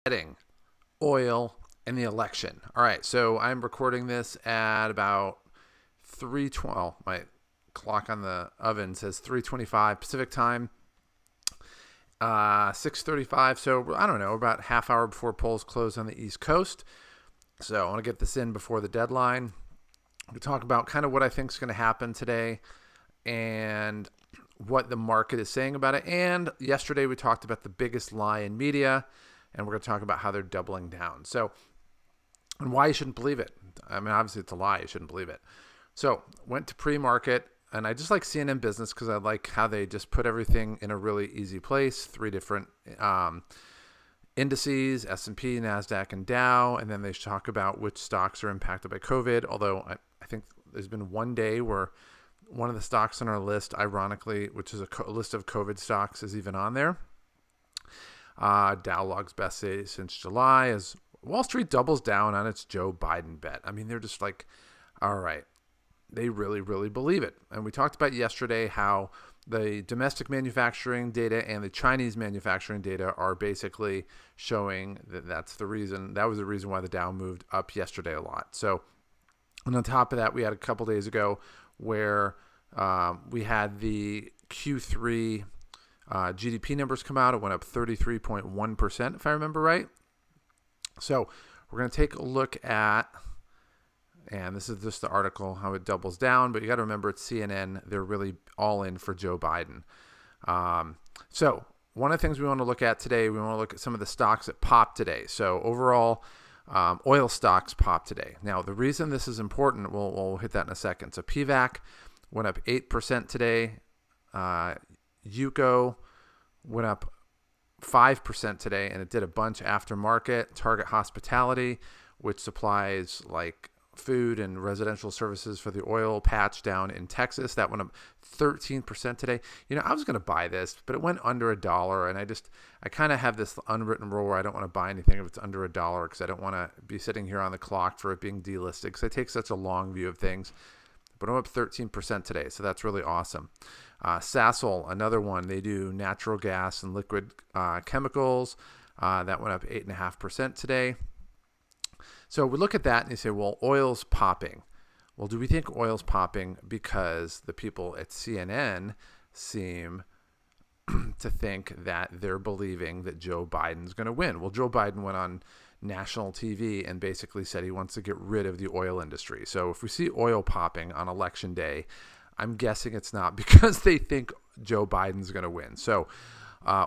betting, oil, and the election. All right, so I'm recording this at about 3:20. Well, my clock on the oven says 3:25 Pacific time, 6:35. So I don't know, about half hour before polls close on the East Coast. So I want to get this in before the deadline. We talk about kind of what I think is going to happen today and what the market is saying about it. And yesterday we talked about the biggest lie in media, and we're going to talk about how they're doubling down. So, and why you shouldn't believe it. I mean, obviously it's a lie. You shouldn't believe it. So went to pre-market, and I just like CNN Business because I like how they just put everything in a really easy place. 3 different indices, S&P, NASDAQ, and Dow. And then they talk about which stocks are impacted by COVID. Although I think there's been one day where one of the stocks on our list, ironically, which is a list of COVID stocks, is even on there. Dow logs best day since July as Wall Street doubles down on its Joe Biden bet. I mean, they're just like, all right, they really, really believe it. And we talked about yesterday how the domestic manufacturing data and the Chinese manufacturing data are basically showing that that's the reason. That was the reason why the Dow moved up yesterday a lot. So, and on top of that, we had a couple days ago where we had the Q3 GDP numbers come out. It went up 33.1%, if I remember right. So we're going to take a look at, and this is just the article, how it doubles down. But you got to remember, it's CNN. They're really all in for Joe Biden. So one of the things we want to look at today, we want to look at some of the stocks that popped today. So overall, oil stocks popped today. Now, the reason this is important, we'll hit that in a second. So PVAC went up 8% today. UCO went up 5% today, and it did a bunch after market. Target Hospitality, which supplies like food and residential services for the oil patch down in Texas, that went up 13% today. You know, I was going to buy this, but it went under $1, and I kind of have this unwritten rule where I don't want to buy anything if it's under $1 because I don't want to be sitting here on the clock for it being delisted because I take such a long view of things. But I'm up 13% today, so that's really awesome. Sasol, another one, they do natural gas and liquid chemicals. That went up 8.5% today. So we look at that and you say, well, oil's popping. Well, do we think oil's popping because the people at CNN seem to think that they're believing that Joe Biden's going to win? Well, Joe Biden went on national TV and basically said he wants to get rid of the oil industry. So if we see oil popping on election day, I'm guessing it's not because they think Joe Biden's going to win. So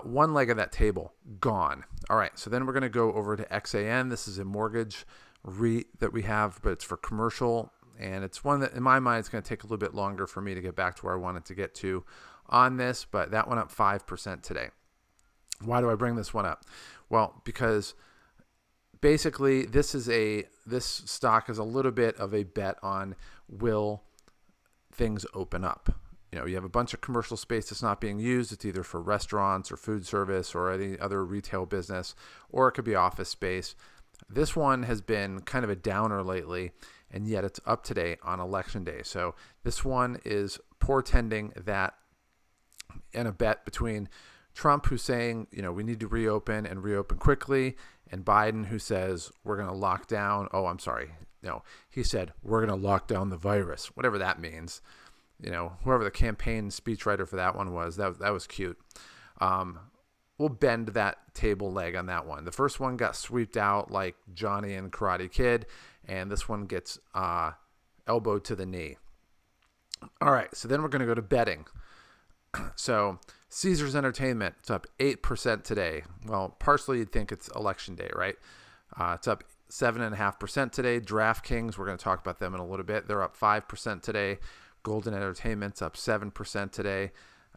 one leg of that table gone. All right, so then we're going to go over to XAN. This is a mortgage REIT that we have, but it's for commercial, and it's one that in my mind it's going to take a little bit longer for me to get back to where I wanted to get to on this, but that went up 5% today. Why do I bring this one up? Well, because basically this stock is a little bit of a bet on will things open up. You know, you have a bunch of commercial space that's not being used. It's either for restaurants or food service or any other retail business, or it could be office space. This one has been kind of a downer lately, and yet it's up today on election day. So this one is portending that in a bet between Trump, who's saying, you know, we need to reopen and reopen quickly, and Biden, who says we're going to lock down. Oh, I'm sorry. No, he said we're going to lock down the virus, whatever that means. You know, whoever the campaign speechwriter for that one was, that was cute. We'll bend that table leg on that one. The first one got sweeped out like Johnny and Karate Kid, and this one gets elbowed to the knee. All right, so then we're going to go to betting. So Caesars Entertainment, it's up 8% today. Well, partially you'd think it's election day, right? It's up 7.5% today. DraftKings, we're going to talk about them in a little bit. They're up 5% today. Golden Entertainment's up 7% today.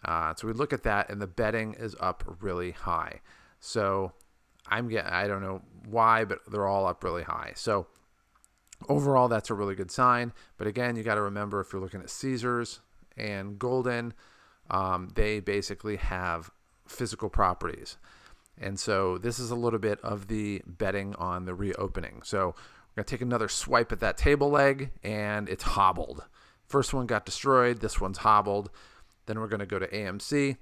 So we look at that, and the betting is up really high. So I don't know why, but they're all up really high. So overall, that's a really good sign. But again, you got to remember, if you're looking at Caesars and Golden, they basically have physical properties. And so this is a little bit of the betting on the reopening. So we're going to take another swipe at that table leg, and it's hobbled. First one got destroyed. This one's hobbled. Then we're going to go to AMC,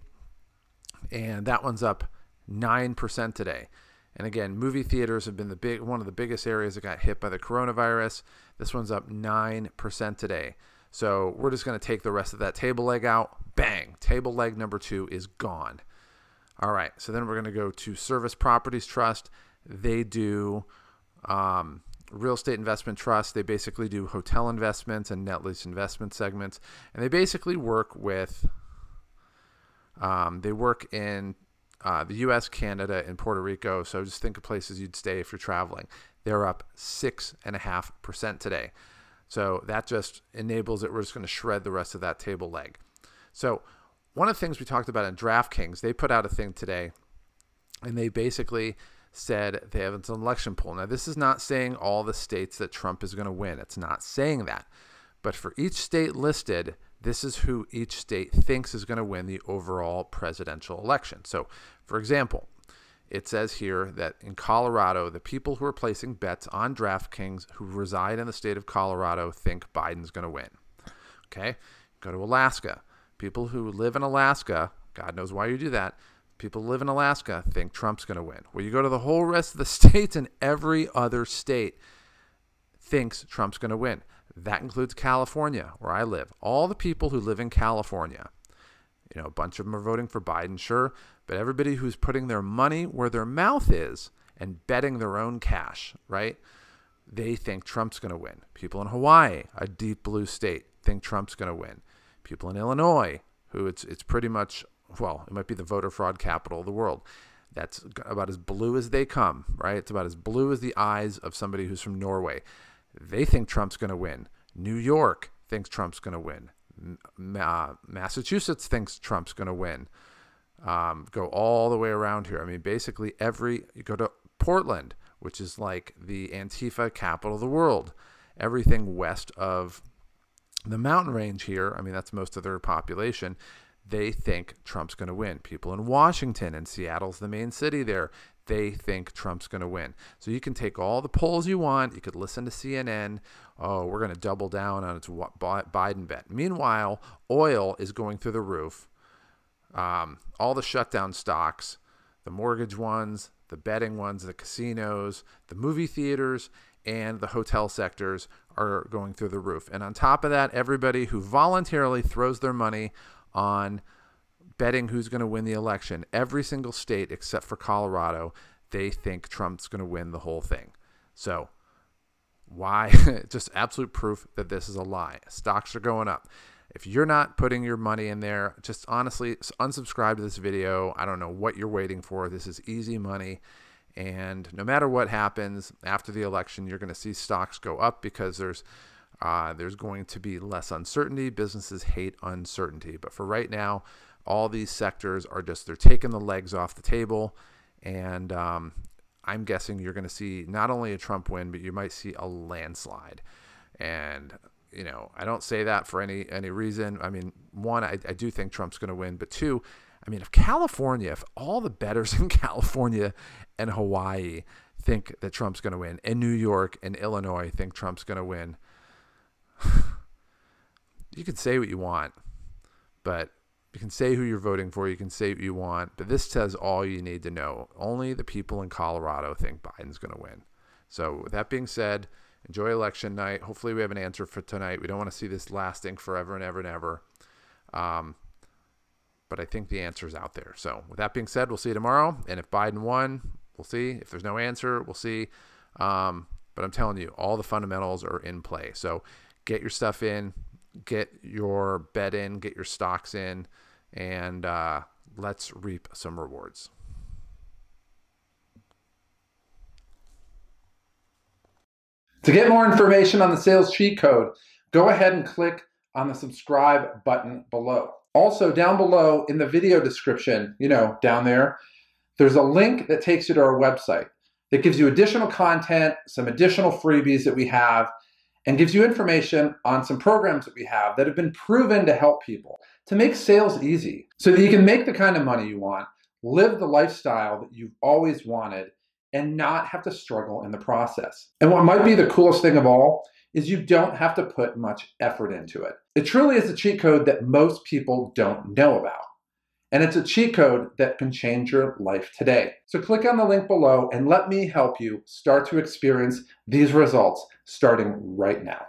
and that one's up 9% today. And again, movie theaters have been one of the biggest areas that got hit by the coronavirus. This one's up 9% today. So we're just going to take the rest of that table leg out. Bang! Table leg number 2 is gone. All right, so then we're going to go to Service Properties Trust. They do real estate investment trust. They basically do hotel investments and net lease investment segments. And they basically work with, they work in the U.S., Canada, and Puerto Rico. So just think of places you'd stay if you're traveling. They're up 6.5% today. So that just enables it. We're just going to shred the rest of that table leg. So one of the things we talked about in DraftKings, they put out a thing today, and they basically said they have an election poll. Now, this is not saying all the states that Trump is going to win. It's not saying that. But for each state listed, this is who each state thinks is going to win the overall presidential election. So, for example, it says here that in Colorado, the people who are placing bets on DraftKings who reside in the state of Colorado think Biden's going to win. Okay? Go to Alaska. People who live in Alaska, God knows why you do that, people who live in Alaska think Trump's going to win. Well, you go to the whole rest of the states, and every other state thinks Trump's going to win. That includes California, where I live. All the people who live in California, you know, a bunch of them are voting for Biden, sure, but everybody who's putting their money where their mouth is and betting their own cash, right, they think Trump's going to win. People in Hawaii, a deep blue state, think Trump's going to win. People in Illinois, who it's pretty much, well, it might be the voter fraud capital of the world. That's about as blue as they come, right? It's about as blue as the eyes of somebody who's from Norway. They think Trump's going to win. New York thinks Trump's going to win. Massachusetts thinks Trump's going to win. Go all the way around here. I mean, basically you go to Portland, which is like the Antifa capital of the world. Everything west of the mountain range here, I mean, that's most of their population, they think Trump's going to win. People in Washington, and Seattle's the main city there, they think Trump's going to win. So you can take all the polls you want. You could listen to CNN. Oh, we're going to double down on its Biden bet. Meanwhile, oil is going through the roof. All the shutdown stocks, the mortgage ones, the betting ones, the casinos, the movie theaters, and the hotel sectors are going through the roof. And on top of that, everybody who voluntarily throws their money on betting who's going to win the election, every single state except for Colorado, they think Trump's going to win the whole thing. So why? Just absolute proof that this is a lie. Stocks are going up. If you're not putting your money in there, just honestly unsubscribe to this video. I don't know what you're waiting for. This is easy money. And no matter what happens after the election, you're going to see stocks go up because there's going to be less uncertainty. Businesses hate uncertainty. But for right now, all these sectors are they're taking the legs off the table. And I'm guessing you're going to see not only a Trump win, but you might see a landslide. And, you know, I don't say that for any reason. I mean, one, I do think Trump's going to win. But two, I mean, if all the bettors in California and Hawaii think that Trump's going to win, and New York and Illinois think Trump's going to win, you can say what you want, but you can say who you're voting for. You can say what you want, but this says all you need to know. Only the people in Colorado think Biden's going to win. So with that being said, enjoy election night. Hopefully we have an answer for tonight. We don't want to see this lasting forever and ever and ever. But I think the answer is out there. So with that being said, we'll see you tomorrow. And if Biden won, we'll see. If there's no answer, we'll see. But I'm telling you, all the fundamentals are in play. So get your stuff in, get your bet in, get your stocks in, and let's reap some rewards. To get more information on the sales cheat code, go ahead and click on the subscribe button below. Also, down below in the video description, down there, there's a link that takes you to our website that gives you additional content, some additional freebies that we have, and gives you information on some programs that we have that have been proven to help people to make sales easy so that you can make the kind of money you want, live the lifestyle that you've always wanted, and not have to struggle in the process. And what might be the coolest thing of all is you don't have to put much effort into it. It truly is a cheat code that most people don't know about. And it's a cheat code that can change your life today. So click on the link below and let me help you start to experience these results starting right now.